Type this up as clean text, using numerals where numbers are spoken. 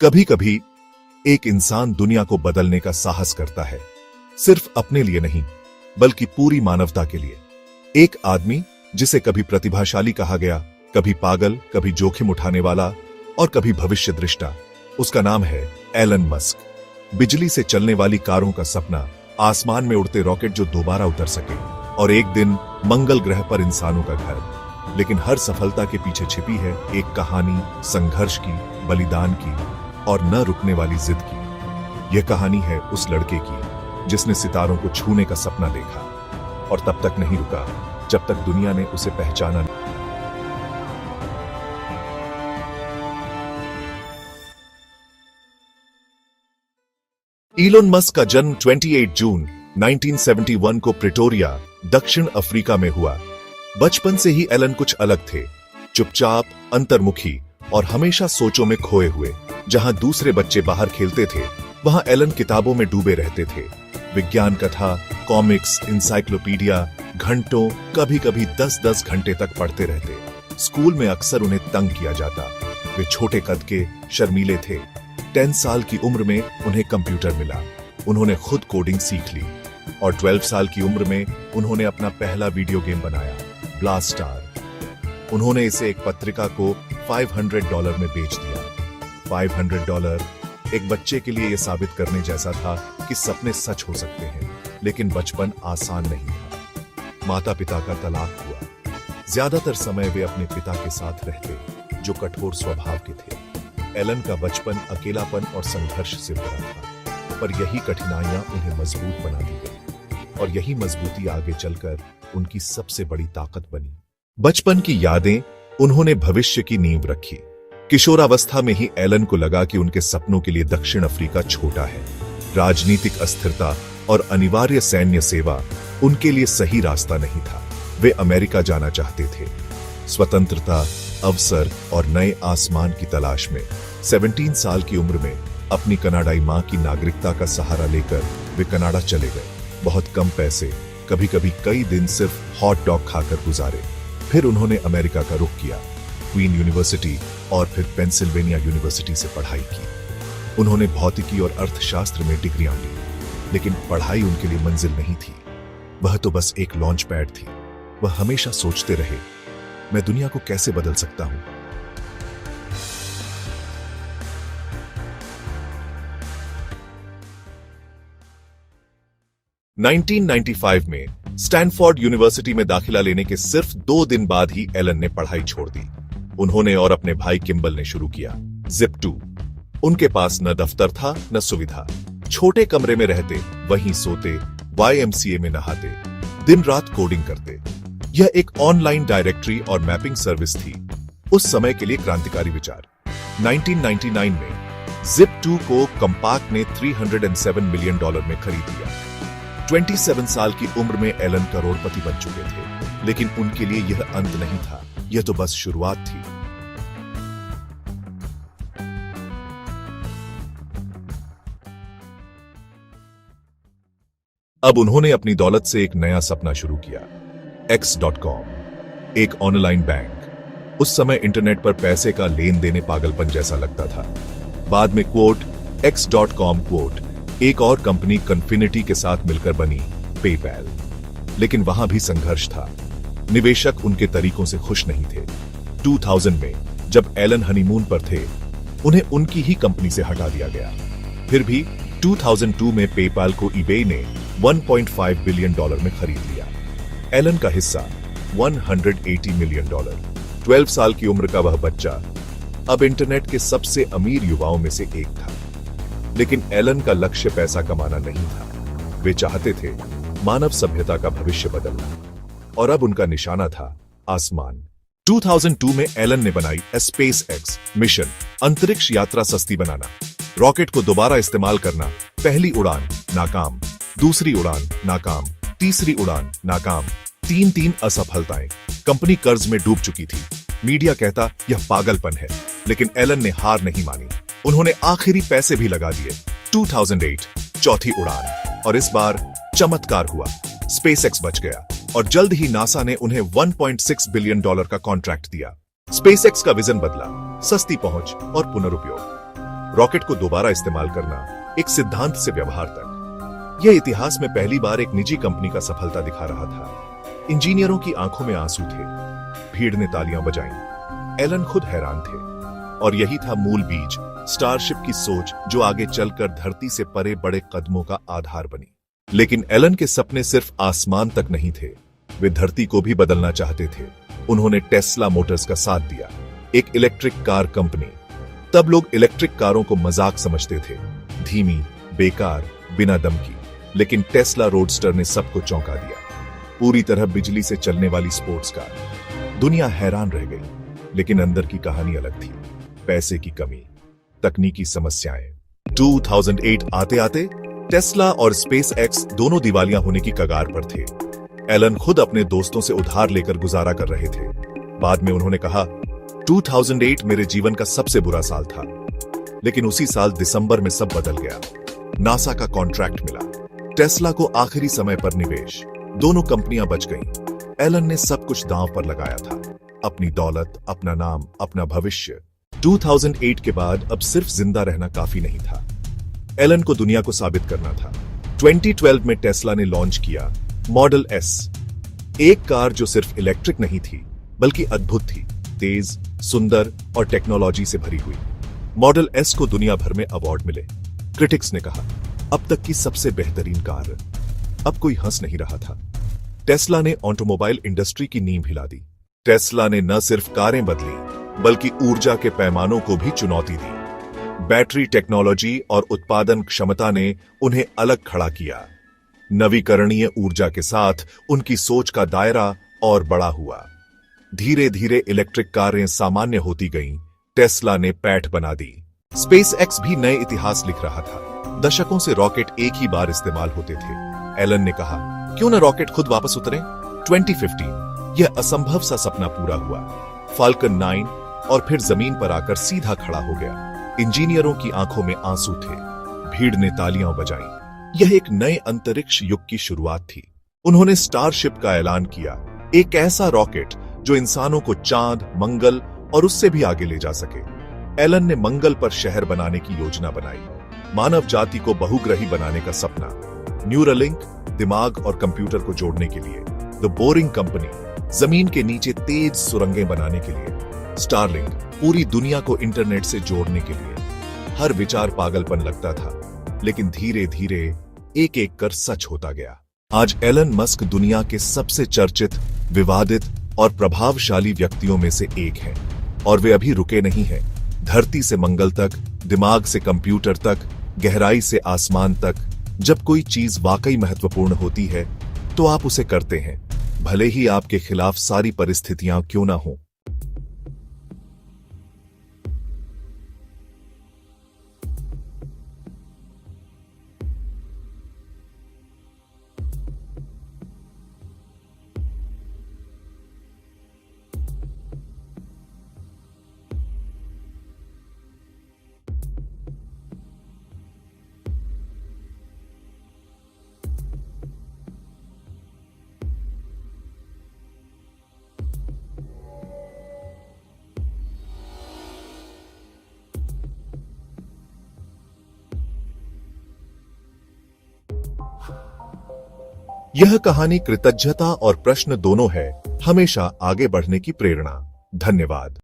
कभी कभी एक इंसान दुनिया को बदलने का साहस करता है, सिर्फ अपने लिए नहीं बल्कि पूरी मानवता के लिए। एक आदमी जिसे कभी प्रतिभाशाली कहा गया, कभी पागल, कभी जोखिम उठाने वाला और कभी भविष्य दृष्टा, उसका नाम है एलन मस्क। बिजली से चलने वाली कारों का सपना, आसमान में उड़ते रॉकेट जो दोबारा उतर सके और एक दिन मंगल ग्रह पर इंसानों का घर। लेकिन हर सफलता के पीछे छिपी है एक कहानी, संघर्ष की, बलिदान की और न रुकने वाली जिद की। यह कहानी है उस लड़के की जिसने सितारों को छूने का सपना देखा और तब तक नहीं रुका जब तक दुनिया ने उसे पहचाना नहीं। इलोन मस्क का जन्म 28 जून 1971 को प्रिटोरिया, दक्षिण अफ्रीका में हुआ। बचपन से ही एलन कुछ अलग थे, चुपचाप, अंतर्मुखी और हमेशा सोचों में खोए हुए। जहां दूसरे बच्चे बाहर खेलते थे, वहां एलन किताबों में डूबे रहते थे। विज्ञान कथा, कॉमिक्स, इंसाइक्लोपीडिया, घंटों, कभी-कभी 10-10 घंटे तक पढ़ते रहते। स्कूल में अक्सर उन्हें तंग किया जाता। वे छोटे कद के, शर्मीले थे। 10 साल की उम्र में उन्हें कंप्यूटर मिला। उन्होंने खुद कोडिंग सीख ली और 12 साल की उम्र में उन्होंने अपना पहला वीडियो गेम बनाया, ब्लास्ट स्टार। उन्होंने इसे एक पत्रिका को $500 में बेच दिया। $500 एक बच्चे के लिए यह साबित करने जैसा था कि सपने सच हो सकते हैं। लेकिन बचपन आसान नहीं था। माता पिता का तलाक हुआ। ज्यादातर समय वे अपने पिता के साथ रहते, जो कठोर स्वभाव के थे। एलन का बचपन अकेलापन और संघर्ष से भरा था, पर यही कठिनाइयां उन्हें मजबूत बना दी गई और यही मजबूती आगे चलकर उनकी सबसे बड़ी ताकत बनी। बचपन की यादें उन्होंने भविष्य की नींव रखी। किशोरावस्था में ही एलन को लगा कि उनके सपनों के लिए दक्षिण अफ्रीका छोटा है। राजनीतिक अस्थिरता और अनिवार्य सैन्य सेवा उनके लिए सही रास्ता नहीं था। वे अमेरिका जाना चाहते थे, स्वतंत्रता, अवसर और नए आसमान की तलाश में। 17 साल की उम्र में अपनी कनाडाई मां की नागरिकता का सहारा लेकर वे कनाडा चले गए। बहुत कम पैसे, कभी-कभी कई दिन सिर्फ हॉट डॉग खाकर गुजारे। फिर उन्होंने अमेरिका का रुख किया, क्वीन यूनिवर्सिटी और फिर पेंसिल्वेनिया यूनिवर्सिटी से पढ़ाई की। उन्होंने भौतिकी और अर्थशास्त्र में डिग्रियां ली, लेकिन पढ़ाई उनके लिए मंजिल नहीं थी। वह तो बस एक लॉन्च पैड थी। वह हमेशा सोचते रहे, मैं दुनिया को कैसे बदल सकता हूं। $1995 में स्टैनफोर्ड यूनिवर्सिटी में दाखिला लेने के सिर्फ 2 दिन बाद ही एलन ने पढ़ाई छोड़ दी। उन्होंने और अपने भाई किम्बल ने शुरू किया Zip2। उनके पास न दफ्तर था न सुविधा। छोटे कमरे में रहते, वहीं सोते, YMCA में नहाते, दिन रात कोडिंग करते। यह एक ऑनलाइन डायरेक्टरी और मैपिंग सर्विस थी, उस समय के लिए क्रांतिकारी विचार। 1999 में Zip2 को कंपाक ने $307 मिलियन में खरीद लिया। 27 साल की उम्र में एलन करोड़पति बन चुके थे, लेकिन उनके लिए यह अंत नहीं था, यह तो बस शुरुआत थी। अब उन्होंने अपनी दौलत से एक नया सपना शुरू किया, X.com, एक ऑनलाइन बैंक। उस समय इंटरनेट पर पैसे का लेन देने पागलपन जैसा लगता था। बाद में X.com एक और कंपनी कन्फिनिटी के साथ मिलकर बनी, पेपैल। लेकिन वहां भी संघर्ष था। निवेशक उनके तरीकों से खुश नहीं थे। 2000 में जब एलन हनीमून पर थे, उन्हें उनकी ही कंपनी से हटा दिया गया। फिर भी 2002 में पेपैल को ईबे ने $1.5 बिलियन में खरीद लिया। एलन का हिस्सा $180 मिलियन। 12 साल की उम्र का वह बच्चा अब इंटरनेट के सबसे अमीर युवाओं में से एक था। लेकिन एलन का लक्ष्य पैसा कमाना नहीं था। वे चाहते थे मानव सभ्यता का भविष्य बदलना, और अब उनका निशाना था आसमान। 2002 में एलन ने बनाई SpaceX मिशन, अंतरिक्ष यात्रा सस्ती बनाना, रॉकेट को दोबारा इस्तेमाल करना। पहली उड़ान नाकाम, दूसरी उड़ान नाकाम, तीसरी उड़ान नाकाम, 3 असफलताएं। कंपनी कर्ज में डूब चुकी थी। मीडिया कहता यह पागलपन है, लेकिन एलन ने हार नहीं मानी। उन्होंने आखिरी पैसे भी लगा दिए। 2008 चौथी उड़ान, और इस बार चमत्कार हुआ। SpaceX बच गया और जल्द ही नासा ने उन्हें $1.6 बिलियन का कॉन्ट्रैक्ट दिया। SpaceX का विजन बदला, सस्ती पहुंच और पुनरुपयोग। रॉकेट को दोबारा इस्तेमाल करना, एक सिद्धांत से व्यवहार तक। यह इतिहास में पहली बार एक निजी कंपनी का सफलता दिखा रहा था। इंजीनियरों की आंखों में आंसू थे, भीड़ ने तालियां बजाईं। एलन खुद हैरान थे, और यही था मूल बीज, स्टारशिप की सोच जो आगे चलकर धरती से परे बड़े कदमों का आधार बनी। लेकिन एलन के सपने सिर्फ आसमान तक नहीं थे, वे धरती को भी बदलना चाहते थे। उन्होंने टेस्ला मोटर्स का साथ दिया, एक इलेक्ट्रिक कार कंपनी। तब लोग इलेक्ट्रिक कारों को मजाक समझते थे, धीमी, बेकार, बिना दम की। लेकिन टेस्ला रोडस्टर ने सबको चौंका दिया, पूरी तरह बिजली से चलने वाली स्पोर्ट्स कार। दुनिया हैरान रह गई, लेकिन अंदर की कहानी अलग थी। पैसे की कमी, तकनीकी समस्याएं। 2008 आते आते टेस्ला और स्पेस एक्स दोनों दिवालिया होने की कगार पर थे। एलन खुद अपने दोस्तों से उधार लेकर गुजारा कर रहे थे। बाद में उन्होंने कहा, 2008 मेरे जीवन का सबसे बुरा साल था। लेकिन उसी साल दिसंबर में सब बदल गया। नासा का कॉन्ट्रैक्ट मिला, टेस्ला को आखिरी समय पर निवेश, दोनों कंपनियां बच गईं। एलन ने सब कुछ दांव पर लगाया था, अपनी दौलत, अपना नाम, अपना भविष्य। 2008 के बाद अब सिर्फ जिंदा रहना काफी नहीं था, एलन को दुनिया को साबित करना था। 2012 में टेस्ला ने लॉन्च किया मॉडल एस, एक कार जो सिर्फ इलेक्ट्रिक नहीं थी बल्कि अद्भुत थी, तेज, सुंदर और टेक्नोलॉजी से भरी हुई। मॉडल एस को दुनिया भर में अवार्ड मिले। क्रिटिक्स ने कहा, अब तक की सबसे बेहतरीन कार। अब कोई हंस नहीं रहा था। टेस्ला ने ऑटोमोबाइल इंडस्ट्री की नींव हिला दी। टेस्ला ने न सिर्फ कारें बदली बल्कि ऊर्जा के पैमानों को भी चुनौती दी। बैटरी टेक्नोलॉजी और उत्पादन क्षमता ने उन्हें अलग खड़ा किया। नवीकरणीय ऊर्जा के साथ उनकी सोच का दायरा और बड़ा हुआ। धीरे धीरे इलेक्ट्रिक कारें सामान्य होती गईं। टेस्ला ने पैठ बना दी। स्पेस एक्स भी नए इतिहास लिख रहा था। दशकों से रॉकेट एक ही बार इस्तेमाल होते थे। एलन ने कहा, क्यों न रॉकेट खुद वापस उतरे। 2015 यह असंभव सा सपना पूरा हुआ। फाल्कन 9 और फिर जमीन पर आकर सीधा खड़ा हो गया। इंजीनियरों की आंखों में आंसू थे, भीड़ ने तालियां बजाईं। यह एक नए अंतरिक्ष युग की शुरुआत थी। उन्होंने स्टारशिप का ऐलान किया, एक ऐसा रॉकेट जो इंसानों को चांद, मंगल और उससे भी आगे ले जा सके। एलन ने मंगल पर शहर बनाने की योजना बनाई, मानव जाति को बहुग्रही बनाने का सपना। न्यूरालिंक, दिमाग और कंप्यूटर को जोड़ने के लिए। द बोरिंग कंपनी, जमीन के नीचे तेज सुरंगें बनाने के लिए। स्टारलिंक, पूरी दुनिया को इंटरनेट से जोड़ने के लिए। हर विचार पागलपन लगता था, लेकिन धीरे धीरे एक एक कर सच होता गया। आज एलन मस्क दुनिया के सबसे चर्चित, विवादित और प्रभावशाली व्यक्तियों में से एक हैं। और वे अभी रुके नहीं हैं। धरती से मंगल तक, दिमाग से कंप्यूटर तक, गहराई से आसमान तक, जब कोई चीज वाकई महत्वपूर्ण होती है तो आप उसे करते हैं, भले ही आपके खिलाफ सारी परिस्थितियां क्यों ना हों। यह कहानी कृतज्ञता और प्रश्न दोनों है, हमेशा आगे बढ़ने की प्रेरणा। धन्यवाद।